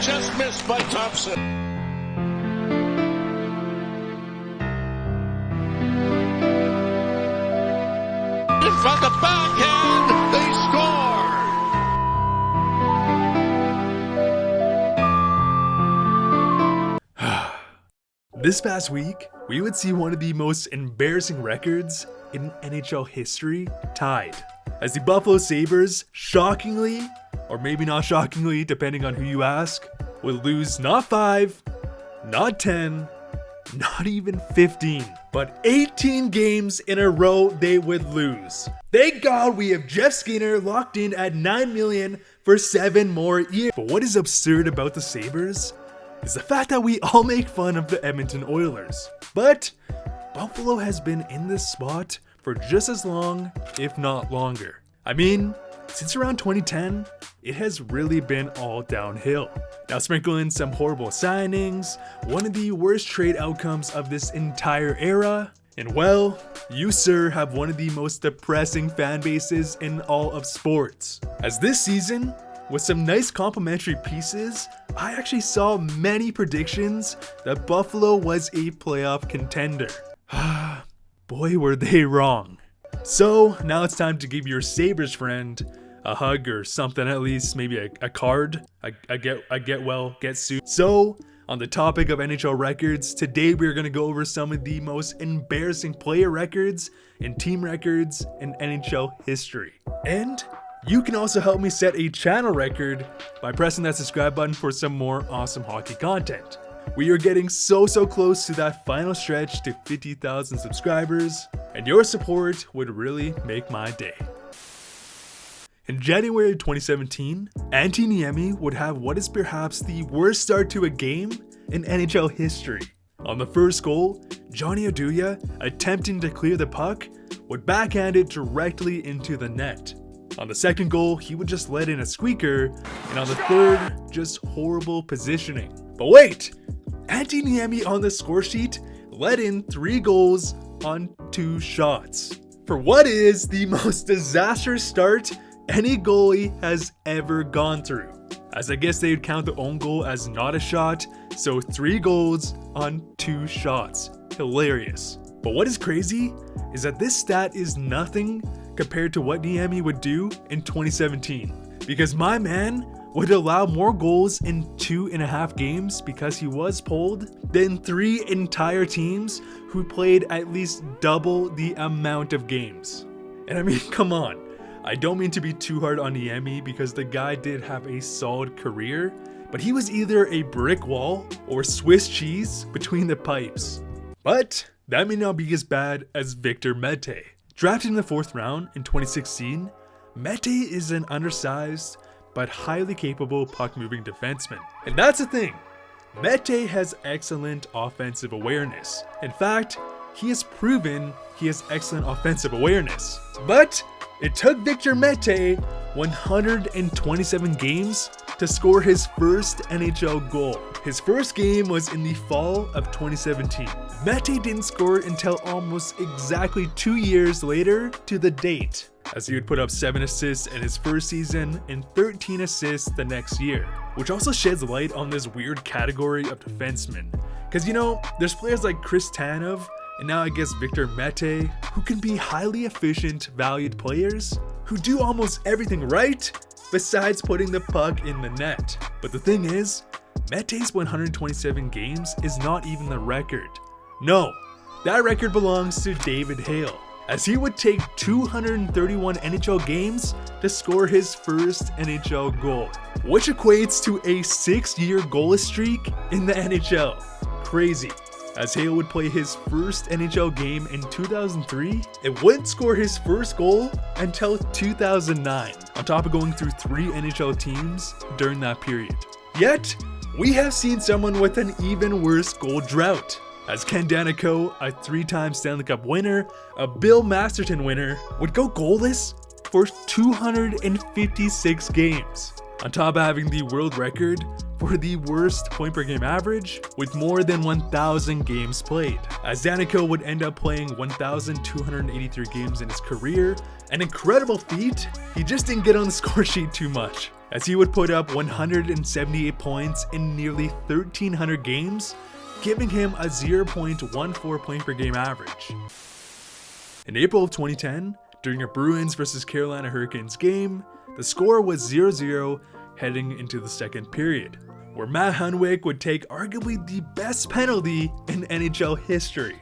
just missed by Thompson. From the backhand, they score! This past week, we would see one of the most embarrassing records in NHL history tied, as the Buffalo Sabres shockingly, or maybe not shockingly depending on who you ask, would lose not 5, not 10, not even 15, but 18 games in a row they would lose. Thank God we have Jeff Skinner locked in at $9 million for 7 more years. But what is absurd about the Sabres is the fact that we all make fun of the Edmonton Oilers. But Buffalo has been in this spot for just as long, if not longer. I mean, since around 2010, it has really been all downhill. Now sprinkle in some horrible signings, one of the worst trade outcomes of this entire era, and well, you sir have one of the most depressing fan bases in all of sports. As this season, with some nice complimentary pieces, I actually saw many predictions that Buffalo was a playoff contender. Boy, were they wrong. So now it's time to give your Sabres friend a hug or something, at least maybe a card, a get well, get soon. So on the topic of NHL records, today we're going to go over some of the most embarrassing player records and team records in NHL history. And you can also help me set a channel record by pressing that subscribe button for some more awesome hockey content. We are getting so close to that final stretch to 50,000 subscribers, and your support would really make my day. In January 2017, Antti Niemi would have what is perhaps the worst start to a game in NHL history. On the first goal, Johnny Oduya, attempting to clear the puck, would backhand it directly into the net. On the second goal, he would just let in a squeaker, and on the third, just horrible positioning. But wait! Antti Niemi on the score sheet let in 3 goals on 2 shots, for what is the most disastrous start any goalie has ever gone through. As I guess they would count the own goal as not a shot, so 3 goals on 2 shots. Hilarious. But what is crazy is that this stat is nothing compared to what Niemi would do in 2017, because my man would allow more goals in 2.5 games because he was pulled than 3 entire teams who played at least double the amount of games. And I mean, come on. I don't mean to be too hard on Niemi because the guy did have a solid career, but he was either a brick wall or Swiss cheese between the pipes. But that may not be as bad as Victor Mete. Drafted in the 4th round in 2016, Mete is an undersized but highly capable puck-moving defenseman. And that's the thing, Mete has excellent offensive awareness. In fact, he has proven he has excellent offensive awareness. But it took Victor Mete 127 games to score his first NHL goal. His first game was in the fall of 2017. Mete didn't score until almost exactly 2 years later to the date, as he would put up 7 assists in his first season and 13 assists the next year, which also sheds light on this weird category of defensemen. Because you know, there's players like Chris Tanev, and now I guess Victor Mete, who can be highly efficient, valued players, who do almost everything right, besides putting the puck in the net. But the thing is, Mete's 127 games is not even the record. No, that record belongs to David Hale, as he would take 231 NHL games to score his first NHL goal, which equates to a 6-year goalless streak in the NHL. Crazy. As Hale would play his first NHL game in 2003, and wouldn't score his first goal until 2009, on top of going through 3 NHL teams during that period. Yet, we have seen someone with an even worse goal drought, as Ken Daneyko, a 3-time Stanley Cup winner, a Bill Masterton winner, would go goalless for 256 games, on top of having the world record for the worst point per game average with more than 1,000 games played, as Daneyko would end up playing 1,283 games in his career, an incredible feat. He just didn't get on the score sheet too much. as he would put up 178 points in nearly 1,300 games, giving him a 0.14 point per game average. In April of 2010, during a Bruins vs Carolina Hurricanes game, the score was 0-0 heading into the second period, where Matt Hunwick would take arguably the best penalty in NHL history,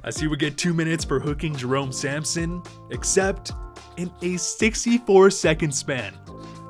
as he would get 2 minutes for hooking Jerome Samson, except in a 64-second span.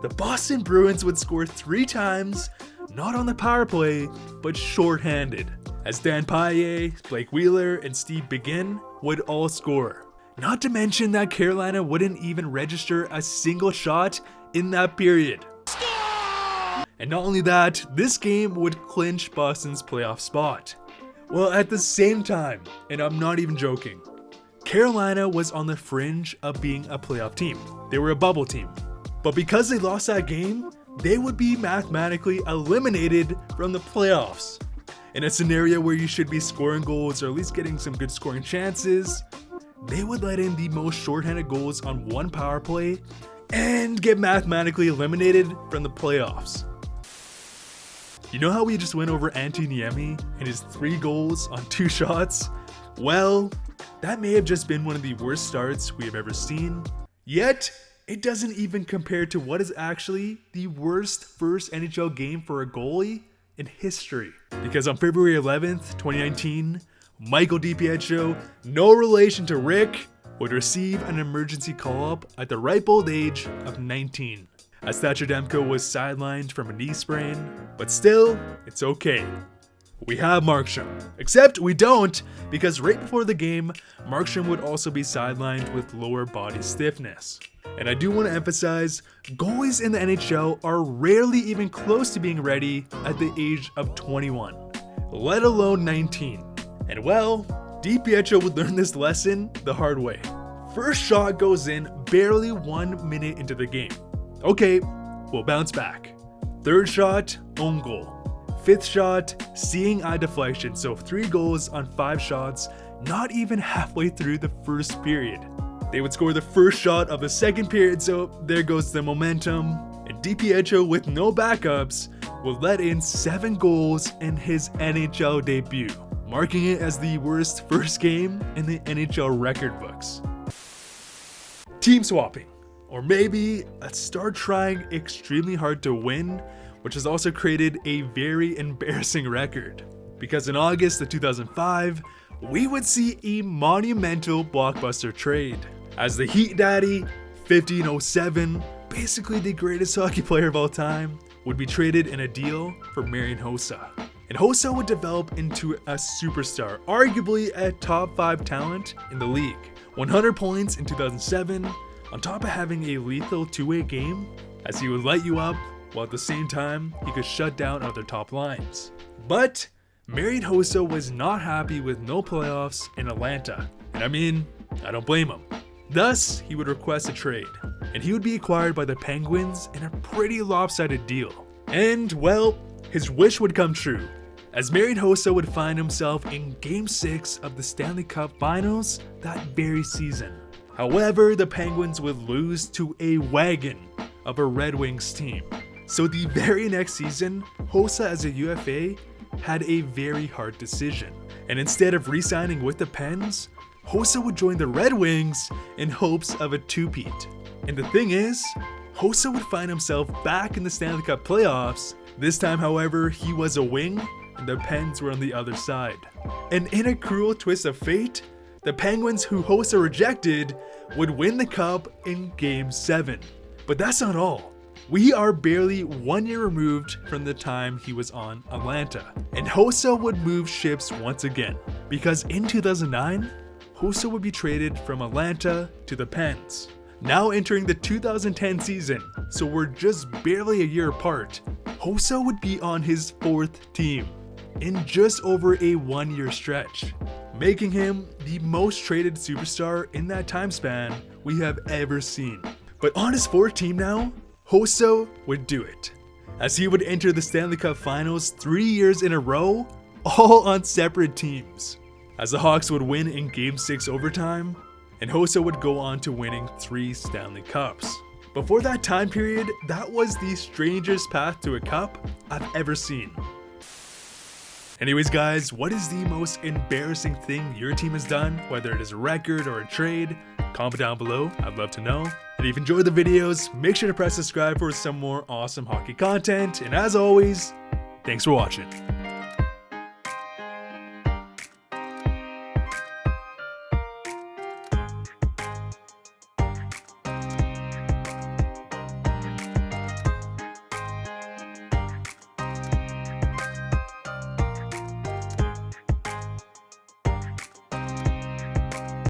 The Boston Bruins would score 3 times, not on the power play, but shorthanded, as Dan Paille, Blake Wheeler, and Steve Begin would all score. Not to mention that Carolina wouldn't even register a single shot in that period. And not only that, this game would clinch Boston's playoff spot. Well, at the same time, and I'm not even joking, Carolina was on the fringe of being a playoff team. They were a bubble team. But because they lost that game, they would be mathematically eliminated from the playoffs. In a scenario where you should be scoring goals or at least getting some good scoring chances, they would let in the most shorthanded goals on one power play and get mathematically eliminated from the playoffs. You know how we just went over Antti Niemi and his 3 goals on 2 shots? Well, that may have just been one of the worst starts we have ever seen. Yet, it doesn't even compare to what is actually the worst first NHL game for a goalie in history. Because on February 11th, 2019, Michael DiPietro, no relation to Rick, would receive an emergency call-up at the ripe old age of 19. As Thatcher Demko was sidelined from a knee sprain, but still, it's okay. We have Markstrom. Except we don't, because right before the game, Markstrom would also be sidelined with lower body stiffness. And I do want to emphasize, goalies in the NHL are rarely even close to being ready at the age of 21, let alone 19. And well, DiPietro would learn this lesson the hard way. First shot goes in barely 1 minute into the game. Okay, we'll bounce back. Third shot, own goal. Fifth shot, seeing eye deflection, so 3 goals on 5 shots, not even halfway through the first period. They would score the first shot of the second period, so there goes the momentum. And DiPietro, with no backups, would let in 7 goals in his NHL debut, marking it as the worst first game in the NHL record books. Team swapping, or maybe start trying extremely hard to win, which has also created a very embarrassing record. Because in August of 2005, we would see a monumental blockbuster trade, as the Heat Daddy, 1507, basically the greatest hockey player of all time, would be traded in a deal for Marian Hossa. And Hossa would develop into a superstar, arguably a top 5 talent in the league. 100 points in 2007, on top of having a lethal 2-way game, as he would light you up, while at the same time, he could shut down other top lines. But Marian Hossa was not happy with no playoffs in Atlanta. And I mean, I don't blame him. Thus, he would request a trade, and he would be acquired by the Penguins in a pretty lopsided deal. And well, his wish would come true, as Marian Hossa would find himself in Game 6 of the Stanley Cup Finals that very season. However, the Penguins would lose to a wagon of a Red Wings team. So the very next season, Hossa as a UFA had a very hard decision. And instead of re-signing with the Pens, Hossa would join the Red Wings in hopes of a two-peat. And the thing is, Hossa would find himself back in the Stanley Cup playoffs. This time, however, he was a wing and the Pens were on the other side. And in a cruel twist of fate, the Penguins, who Hossa rejected, would win the cup in Game 7. But that's not all. We are barely 1 year removed from the time he was on Atlanta, and Hossa would move ships once again, because in 2009, Hossa would be traded from Atlanta to the Pens. Now entering the 2010 season, so we're just barely a year apart, Hossa would be on his 4th team in just over a 1 year stretch, making him the most traded superstar in that time span we have ever seen. But on his 4th team now, Hossa would do it, as he would enter the Stanley Cup Finals 3 years in a row, all on separate teams, as the Hawks would win in Game 6 overtime, and Hossa would go on to winning 3 Stanley Cups. But for that time period, that was the strangest path to a cup I've ever seen. Anyways guys, what is the most embarrassing thing your team has done? Whether it is a record or a trade, comment down below, I'd love to know. And if you enjoyed the videos, make sure to press subscribe for some more awesome hockey content. And as always, thanks for watching.